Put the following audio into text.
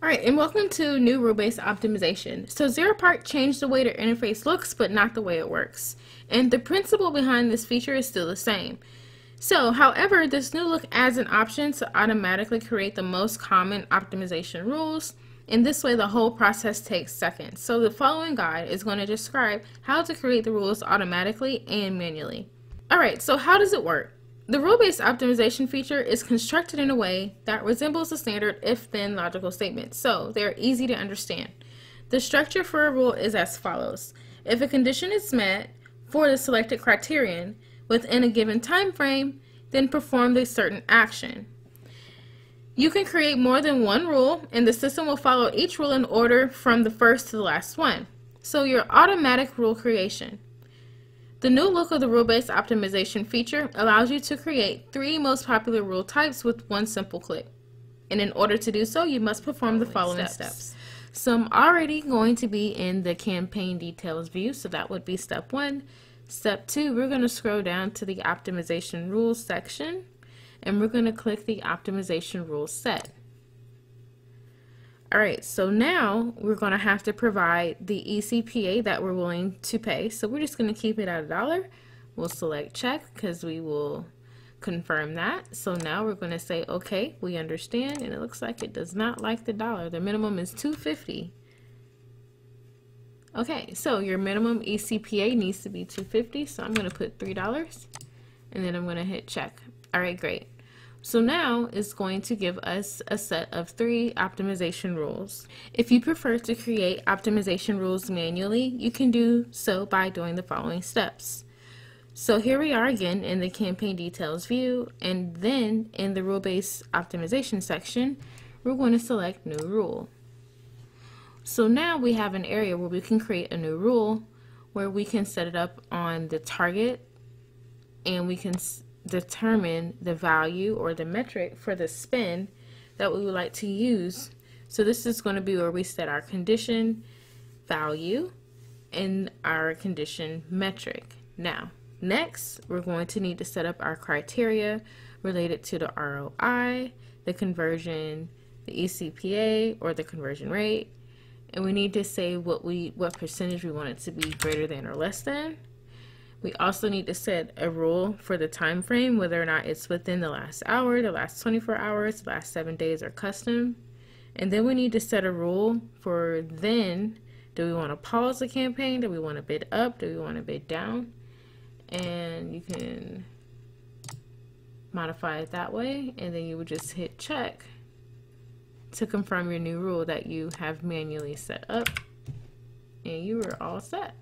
All right, and welcome to new rule-based optimization. So Zeropark changed the way the interface looks, but not the way it works. And the principle behind this feature is still the same. So, however, this new look adds an option to automatically create the most common optimization rules. In this way, the whole process takes seconds. So the following guide is going to describe how to create the rules automatically and manually. All right, so how does it work? The rule-based optimization feature is constructed in a way that resembles the standard if-then logical statement, so they're easy to understand. The structure for a rule is as follows. If a condition is met for the selected criterion within a given time frame, then perform a certain action. You can create more than one rule, and the system will follow each rule in order from the first to the last one. So your automatic rule creation. The new look of the rule-based optimization feature allows you to create 3 most popular rule types with one simple click. And in order to do so, you must perform the following steps. So I'm already going to be in the campaign details view, so that would be step 1. Step 2, we're going to scroll down to the optimization rules section, and we're going to click the optimization rule set. Alright, so now we're going to have to provide the ECPA that we're willing to pay. So we're just going to keep it at $1. We'll select check because we will confirm that. So now we're going to say, okay, we understand, and it looks like it does not like the dollar. The minimum is $2.50. Okay, so your minimum ECPA needs to be $2.50, so I'm going to put $3, and then I'm going to hit check. Alright, great. So now it's going to give us a set of 3 optimization rules. If you prefer to create optimization rules manually, you can do so by doing the following steps. So here we are again in the campaign details view, and then in the rule-based optimization section, we're going to select new rule. So now we have an area where we can create a new rule where we can set it up on the target, and we can determine the value or the metric for the spin that we would like to use. So this is going to be where we set our condition value and our condition metric. Now, next, we're going to need to set up our criteria related to the ROI, the conversion, the ECPA or the conversion rate, and we need to say what percentage we want it to be greater than or less than. We also need to set a rule for the time frame, whether or not it's within the last hour, the last 24 hours, the last 7 days, or custom. And then we need to set a rule for then. Do we want to pause the campaign? Do we want to bid up? Do we want to bid down? And you can modify it that way, and then you would just hit check to confirm your new rule that you have manually set up, and you are all set.